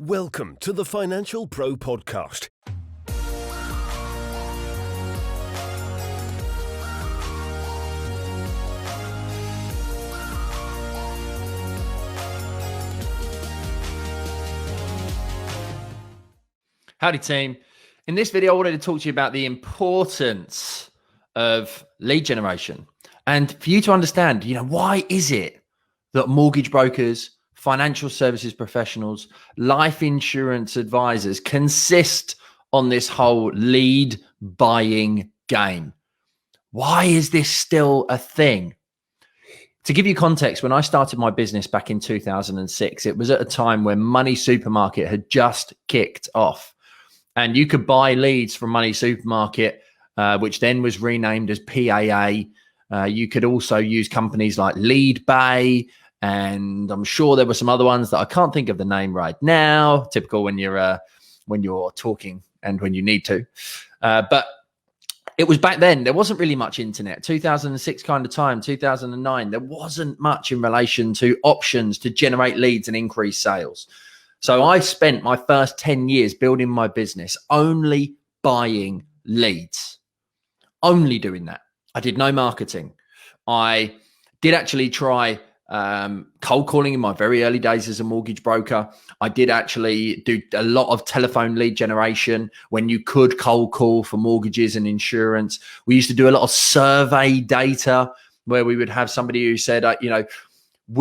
Welcome to the Financial Pro Podcast. Howdy team. In this video, I wanted to talk to you about the importance of lead generation. And for you to understand, why is it that mortgage brokers, financial services professionals, life insurance advisors consist on this whole lead buying game? Why is this still a thing? To give you context, when I started my business back in 2006, it was at a time when Money Supermarket had just kicked off. And you could buy leads from Money Supermarket, which then was renamed as PAA. You could also use companies like Lead Bay, and I'm sure there were some other ones that I can't think of the name right now. Typical when you're talking and when you need to. But it was back then. There wasn't really much internet. 2006 kind of time, 2009. There wasn't much in relation to options to generate leads and increase sales. So I spent my first 10 years building my business only buying leads, only doing that. I did no marketing. I did actually try cold calling in my very early days as a mortgage broker. I did actually do a lot of telephone lead generation when you could cold call for mortgages and insurance. We used to do a lot of survey data where we would have somebody who said, do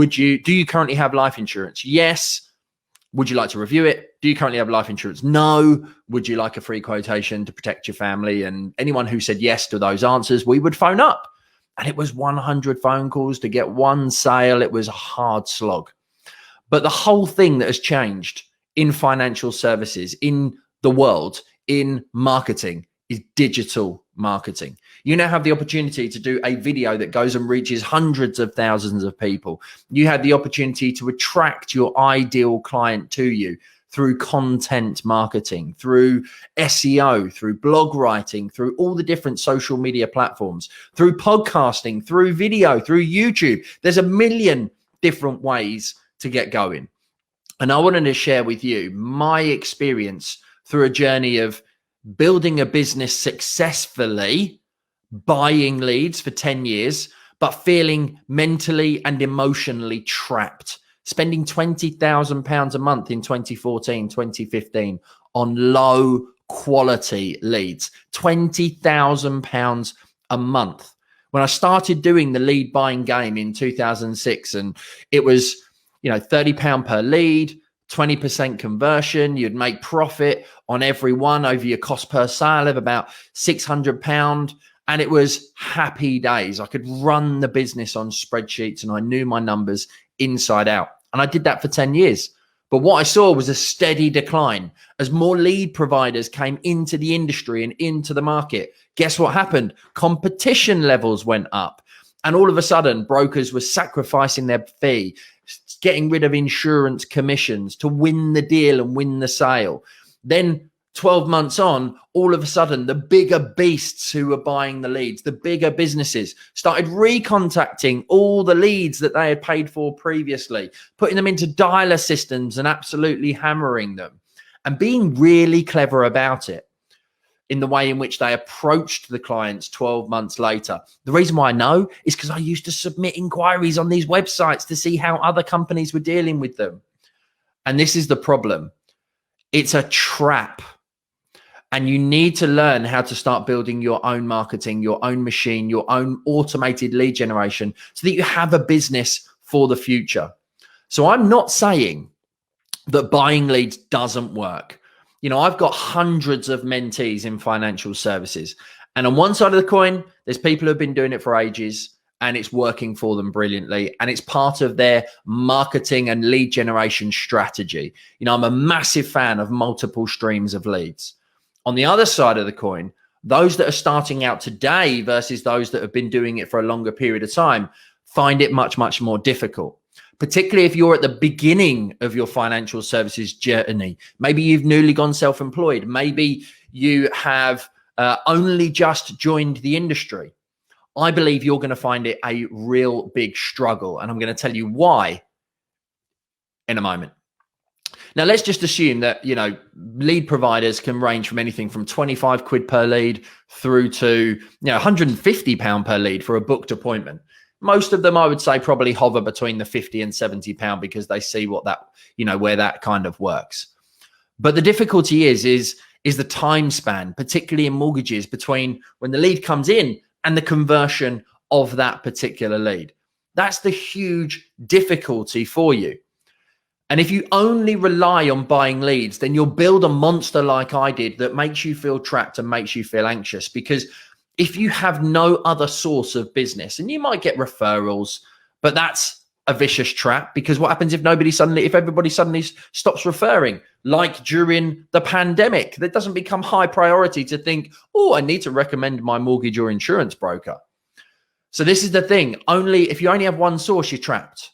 you currently have life insurance? Yes. Would you like to review it? Do you currently have life insurance? No. Would you like a free quotation to protect your family? And anyone who said yes to those answers, we would phone up. And it was 100 phone calls to get one sale. It was a hard slog. But the whole thing that has changed in financial services, in the world, in marketing, is digital marketing. You now have the opportunity to do a video that goes and reaches hundreds of thousands of people. You have the opportunity to attract your ideal client to you through content marketing, through SEO, through blog writing, through all the different social media platforms, through podcasting, through video, through YouTube. There's a million different ways to get going. And I wanted to share with you my experience through a journey of building a business successfully, buying leads for 10 years, but feeling mentally and emotionally trapped. Spending £20,000 a month in 2014, 2015 on low quality leads, £20,000 a month. When I started doing the lead buying game in 2006, and it was, £30 per lead, 20% conversion, you'd make profit on every one over your cost per sale of about £600. And it was happy days. I could run the business on spreadsheets and I knew my numbers inside out. And I did that for 10 years. But what I saw was a steady decline as more lead providers came into the industry and into the market. Guess what happened? Competition levels went up. And all of a sudden, brokers were sacrificing their fee, getting rid of insurance commissions to win the deal and win the sale. Then 12 months on, all of a sudden, the bigger beasts who were buying the leads, the bigger businesses, started recontacting all the leads that they had paid for previously, putting them into dialer systems and absolutely hammering them and being really clever about it in the way in which they approached the clients 12 months later. The reason why I know is because I used to submit inquiries on these websites to see how other companies were dealing with them. And this is the problem. It's a trap. And you need to learn how to start building your own marketing, your own machine, your own automated lead generation so that you have a business for the future. So I'm not saying that buying leads doesn't work. I've got hundreds of mentees in financial services. And on one side of the coin, there's people who have been doing it for ages and it's working for them brilliantly. And it's part of their marketing and lead generation strategy. I'm a massive fan of multiple streams of leads. On the other side of the coin, those that are starting out today versus those that have been doing it for a longer period of time find it much, much more difficult, particularly if you're at the beginning of your financial services journey. Maybe you've newly gone self-employed. Maybe you have only just joined the industry. I believe you're going to find it a real big struggle. And I'm going to tell you why in a moment. Now, let's just assume that, lead providers can range from anything from 25 quid per lead through to, £150 per lead for a booked appointment. Most of them, I would say, probably hover between the £50 and £70 because they see what that, where that kind of works. But the difficulty is the time span, particularly in mortgages, between when the lead comes in and the conversion of that particular lead. That's the huge difficulty for you. And if you only rely on buying leads, then you'll build a monster like I did that makes you feel trapped and makes you feel anxious. Because if you have no other source of business, and you might get referrals, but that's a vicious trap, because what happens if everybody suddenly stops referring, like during the pandemic? That doesn't become high priority to think, oh, I need to recommend my mortgage or insurance broker. So this is the thing. If you only have one source, you're trapped.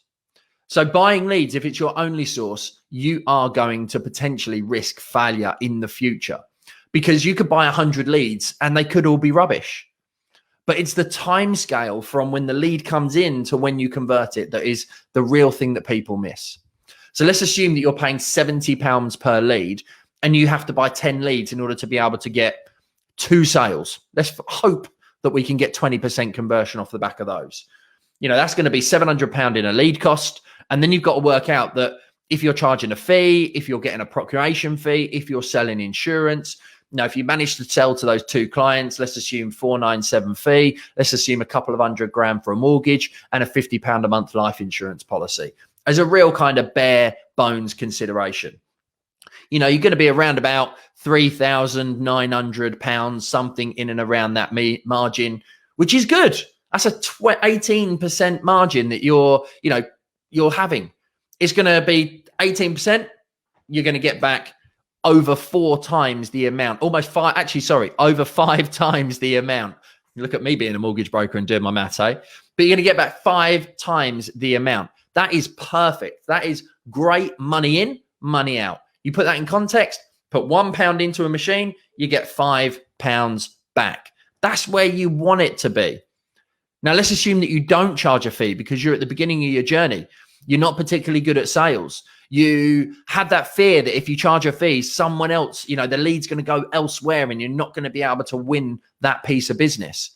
So buying leads, if it's your only source, you are going to potentially risk failure in the future, because you could buy 100 leads and they could all be rubbish. But it's the time scale from when the lead comes in to when you convert it that is the real thing that people miss. So let's assume that you're paying £70 per lead and you have to buy 10 leads in order to be able to get 2 sales. Let's hope that we can get 20% conversion off the back of those. That's going to be £700 in a lead cost. And then you've got to work out that if you're charging a fee, if you're getting a procuration fee, if you're selling insurance. Now, if you manage to sell to those 2 clients, let's assume 497 fee, let's assume a couple of £100,000 for a mortgage and a £50 a month life insurance policy as a real kind of bare bones consideration. You're going to be around about £3,900, something in and around that margin, which is good. That's a 18% margin that you're having. It's going to be 18%. You're going to get back over 4 times the amount, over 5 times the amount. Look at me being a mortgage broker and doing my maths, eh? But you're going to get back 5 times the amount. That is perfect. That is great money in, money out. You put that in context, put £1 into a machine, you get £5 back. That's where you want it to be. Now, let's assume that you don't charge a fee because you're at the beginning of your journey. You're not particularly good at sales. You have that fear that if you charge a fee, someone else, the lead's going to go elsewhere and you're not going to be able to win that piece of business.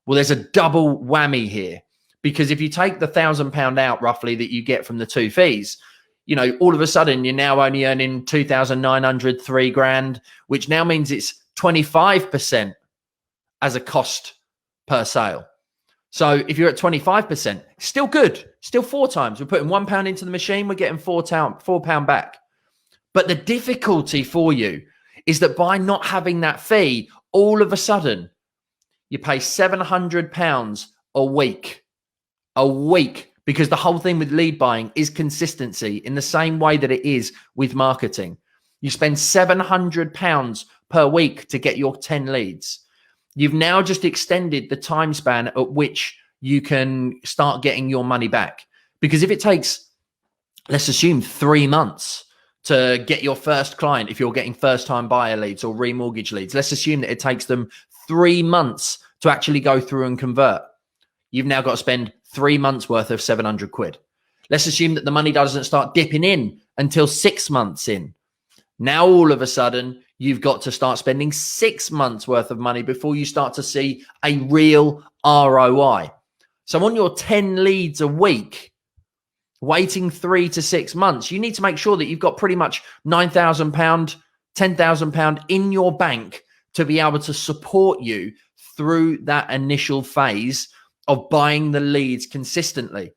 Well, there's a double whammy here, because if you take the £1,000 out roughly that you get from the 2 fees, all of a sudden you're now only earning 2,900, £3,000, which now means it's 25% as a cost per sale. So if you're at 25%, still good, still 4 times. We're putting £1 into the machine, we're getting £4 back. But the difficulty for you is that by not having that fee, all of a sudden you pay £700 a week, because the whole thing with lead buying is consistency in the same way that it is with marketing. You spend £700 per week to get your 10 leads. You've now just extended the time span at which you can start getting your money back. Because if it takes, let's assume 3 months to get your first client, if you're getting first time buyer leads or remortgage leads, let's assume that it takes them 3 months to actually go through and convert. You've now got to spend 3 months worth of 700 quid. Let's assume that the money doesn't start dipping in until 6 months in. Now, all of a sudden, you've got to start spending 6 months worth of money before you start to see a real ROI. So on your 10 leads a week, waiting 3 to 6 months, you need to make sure that you've got pretty much £9,000, £10,000 in your bank to be able to support you through that initial phase of buying the leads consistently,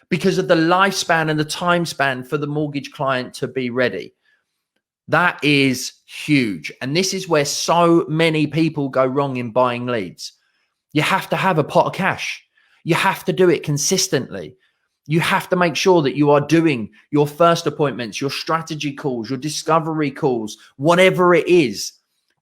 because of the lifespan and the time span for the mortgage client to be ready. That is huge. And this is where so many people go wrong in buying leads. You have to have a pot of cash. You have to do it consistently. You have to make sure that you are doing your first appointments, your strategy calls, your discovery calls, whatever it is,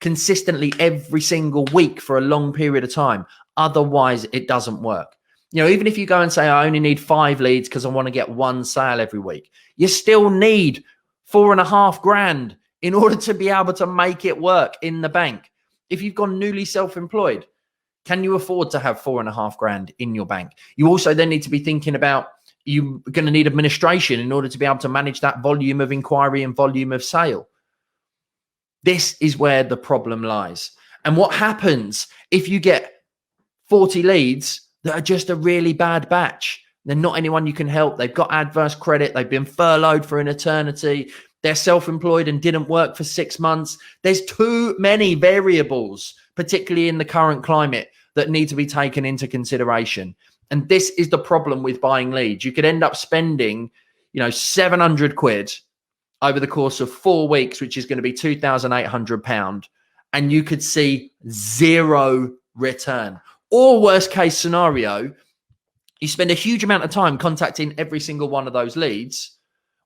consistently every single week for a long period of time. Otherwise, it doesn't work. Even if you go and say, I only need 5 leads because I want to get 1 sale every week, you still need $4,500 in order to be able to make it work in the bank. If you've gone newly self-employed, can you afford to have $4,500 in your bank? You also then need to be thinking about, You're going to need administration in order to be able to manage that volume of inquiry and volume of sale. This is where the problem lies. And what happens if you get 40 leads that are just a really bad batch? They're not anyone you can help. They've got adverse credit. They've been furloughed for an eternity. They're self-employed and didn't work for 6 months. There's too many variables, particularly in the current climate, that need to be taken into consideration. And this is the problem with buying leads. You could end up spending, 700 quid over the course of 4 weeks, which is going to be £2,800, and you could see zero return. Or worst case scenario, you spend a huge amount of time contacting every single one of those leads,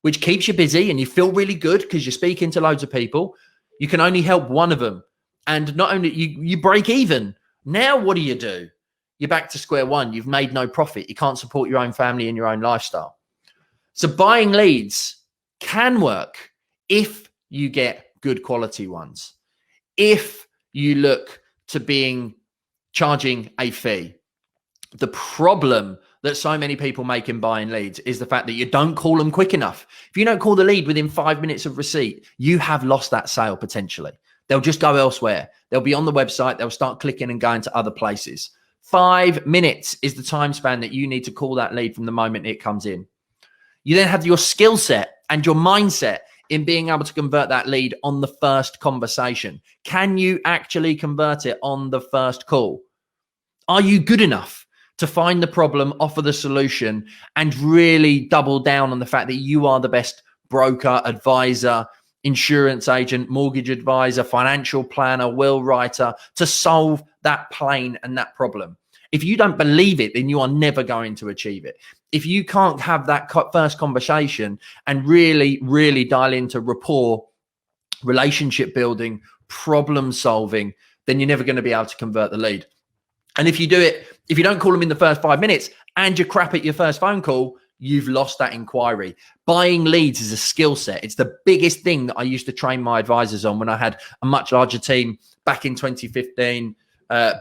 which keeps you busy and you feel really good because you're speaking to loads of people. You can only help one of them. And not only you break even. Now, what do? You're back to square one. You've made no profit. You can't support your own family and your own lifestyle. So buying leads can work if you get good quality ones. If you look to charging a fee. The problem that so many people make in buying leads is the fact that you don't call them quick enough. If you don't call the lead within 5 minutes of receipt, you have lost that sale potentially. They'll just go elsewhere. They'll be on the website. They'll start clicking and going to other places. 5 minutes is the time span that you need to call that lead from the moment it comes in. You then have your skill set and your mindset in being able to convert that lead on the first conversation. Can you actually convert it on the first call? Are you good enough to find the problem, offer the solution, and really double down on the fact that you are the best broker, advisor, insurance agent, mortgage advisor, financial planner, will writer to solve that pain and that problem? If you don't believe it, then you are never going to achieve it. If you can't have that first conversation and really, really dial into rapport, relationship building, problem solving, then you're never going to be able to convert the lead. And if you don't call them in the first 5 minutes and you're crap at your first phone call, you've lost that inquiry. Buying leads is a skill set. It's the biggest thing that I used to train my advisors on when I had a much larger team back in 2015,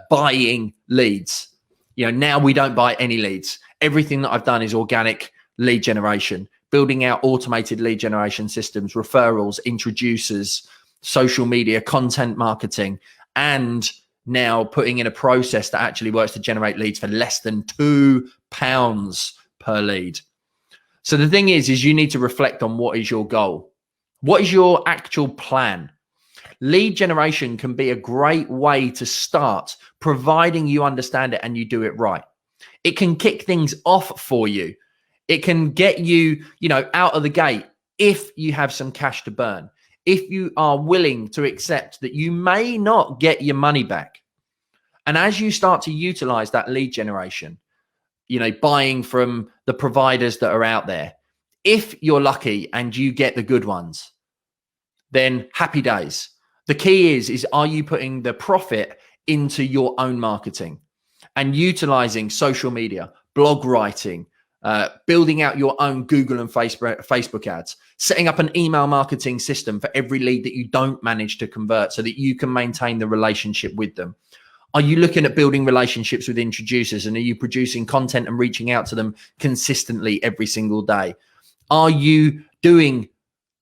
buying leads. Now we don't buy any leads. Everything that I've done is organic lead generation, building out automated lead generation systems, referrals, introducers, social media, content marketing, and now putting in a process that actually works to generate leads for less than £2 per lead. So the thing is you need to reflect on what is your goal. What is your actual plan? Lead generation can be a great way to start, providing you understand it and you do it right. It can kick things off for you. It can get you, out of the gate if you have some cash to burn. If you are willing to accept that you may not get your money back. And as you start to utilize that lead generation, buying from the providers that are out there, if you're lucky and you get the good ones, then happy days. The key is are you putting the profit into your own marketing and utilizing social media, blog writing, building out your own Google and Facebook ads, setting up an email marketing system for every lead that you don't manage to convert so that you can maintain the relationship with them? Are you looking at building relationships with introducers, and are you producing content and reaching out to them consistently every single day? Are you doing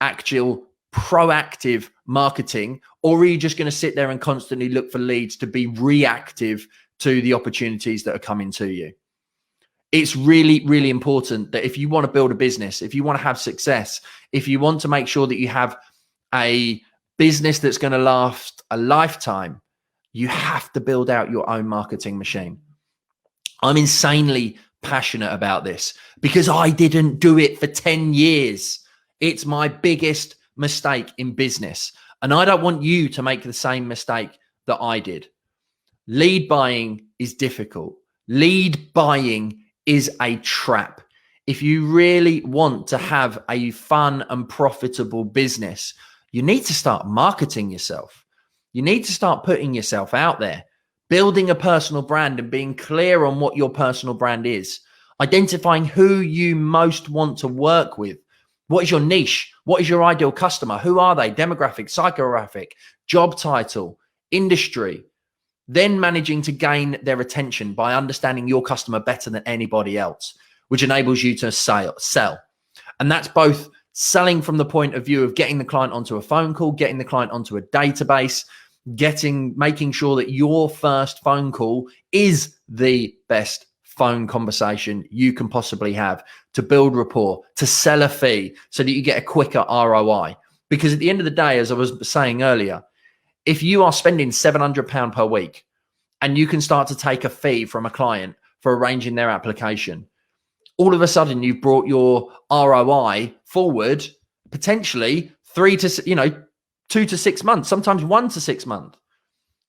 actual proactive marketing, or are you just going to sit there and constantly look for leads to be reactive to the opportunities that are coming to you? It's really, really important that if you want to build a business, if you want to have success, if you want to make sure that you have a business that's going to last a lifetime, you have to build out your own marketing machine. I'm insanely passionate about this because I didn't do it for 10 years. It's my biggest mistake in business. And I don't want you to make the same mistake that I did. Lead buying is difficult. Lead buying is a trap. If you really want to have a fun and profitable business, you need to start marketing yourself. You need to start putting yourself out there, building a personal brand and being clear on what your personal brand is, identifying who you most want to work with. What is your niche? What is your ideal customer? Who are they? Demographic, psychographic, job title, industry. Then managing to gain their attention by understanding your customer better than anybody else. which enables you to sell. And that's both selling from the point of view of getting the client onto a phone call, getting the client onto a database, making sure that your first phone call is the best phone conversation you can possibly have to build rapport, to sell a fee so that you get a quicker ROI. Because at the end of the day, as I was saying earlier, if you are spending £700 per week and you can start to take a fee from a client for arranging their application, all of a sudden you've brought your ROI forward potentially 2 to 6 months, sometimes 1 to 6 months.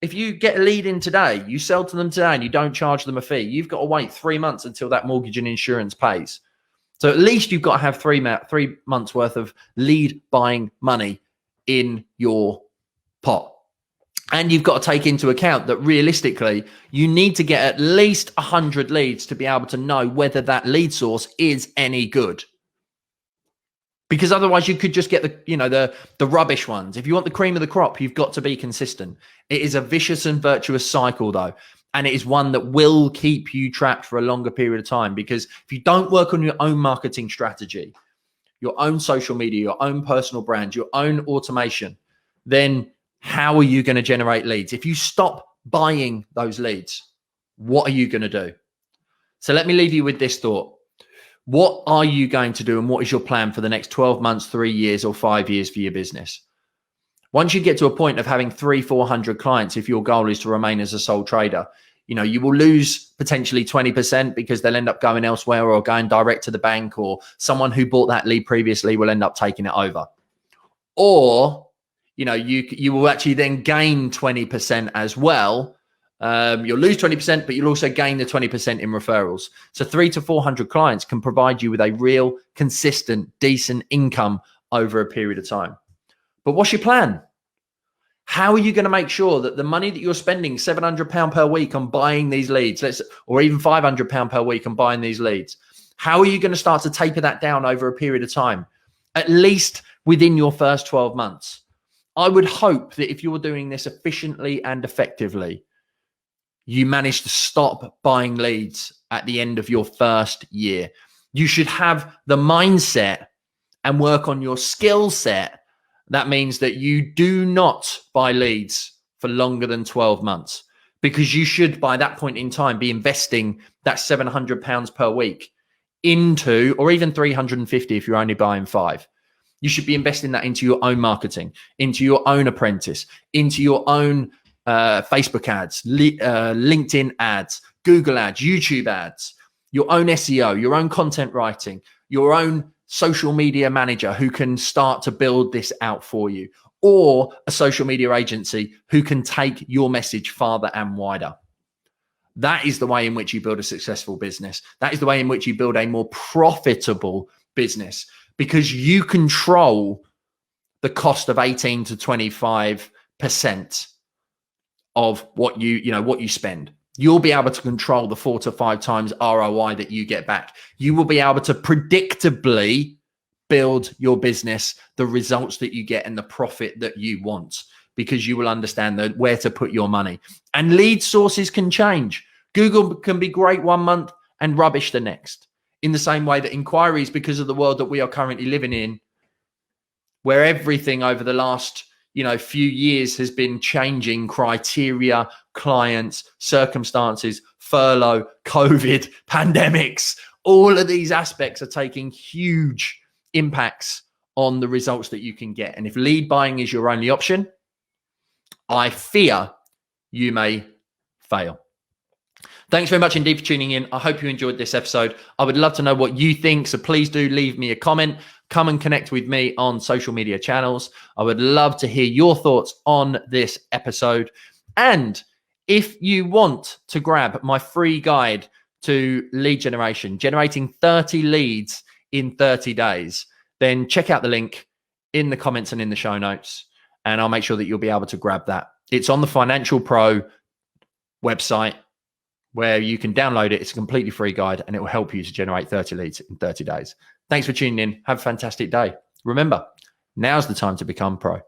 If you get a lead in today, you sell to them today and you don't charge them a fee, you've got to wait 3 months until that mortgage and insurance pays. So at least you've got to have 3 months worth of lead buying money in your pot. And you've got to take into account that realistically, you need to get at least 100 leads to be able to know whether that lead source is any good. Because otherwise you could just get the rubbish ones. If you want the cream of the crop, you've got to be consistent. It is a vicious and virtuous cycle though. And it is one that will keep you trapped for a longer period of time. Because if you don't work on your own marketing strategy, your own social media, your own personal brand, your own automation, then how are you going to generate leads? If you stop buying those leads, what are you going to do? So let me leave you with this thought. What are you going to do and what is your plan for the next 12 months, 3 years or 5 years for your business? Once you get to a point of having 300-400 clients, if your goal is to remain as a sole trader, you will lose potentially 20% because they'll end up going elsewhere or going direct to the bank, or someone who bought that lead previously will end up taking it over. Or you will actually then gain 20% as well. You'll lose 20%, but you'll also gain the 20% in referrals. So 300 to 400 clients can provide you with a real, consistent, decent income over a period of time. But what's your plan? How are you going to make sure that the money that you're spending £700 per week on buying these leads, or even £500 per week on buying these leads, how are you going to start to taper that down over a period of time, at least within your first 12 months? I would hope that if you're doing this efficiently and effectively, you manage to stop buying leads at the end of your first year. You should have the mindset and work on your skill set. That means that you do not buy leads for longer than 12 months, because you should, by that point in time, be investing that £700 per week into, or even 350 if you're only buying 5. You should be investing that into your own marketing, into your own apprentice, into your own Facebook ads, LinkedIn ads, Google ads, YouTube ads, your own SEO, your own content writing, your own social media manager who can start to build this out for you, or a social media agency who can take your message farther and wider. That is the way in which you build a successful business. That is the way in which you build a more profitable business, because you control the cost of 18 to 25% of what you spend. You'll be able to control the 4 to 5 times ROI that you get back. You will be able to predictably build your business, the results that you get and the profit that you want, because you will understand where to put your money. And lead sources can change. Google can be great 1 month and rubbish the next. In the same way that inquiries, because of the world that we are currently living in, where everything over the last few years has been changing, criteria, clients, circumstances, furlough, COVID, pandemics, all of these aspects are taking huge impacts on the results that you can get. And if lead buying is your only option, I fear you may fail. Thanks very much indeed for tuning in. I hope you enjoyed this episode. I would love to know what you think, so please do leave me a comment. Come and connect with me on social media channels. I would love to hear your thoughts on this episode. And if you want to grab my free guide to lead generation, generating 30 leads in 30 days, then check out the link in the comments and in the show notes, and I'll make sure that you'll be able to grab that. It's on the Financial Pro website, where you can download it. It's a completely free guide, and it will help you to generate 30 leads in 30 days. Thanks for tuning in. Have a fantastic day. Remember, now's the time to become pro.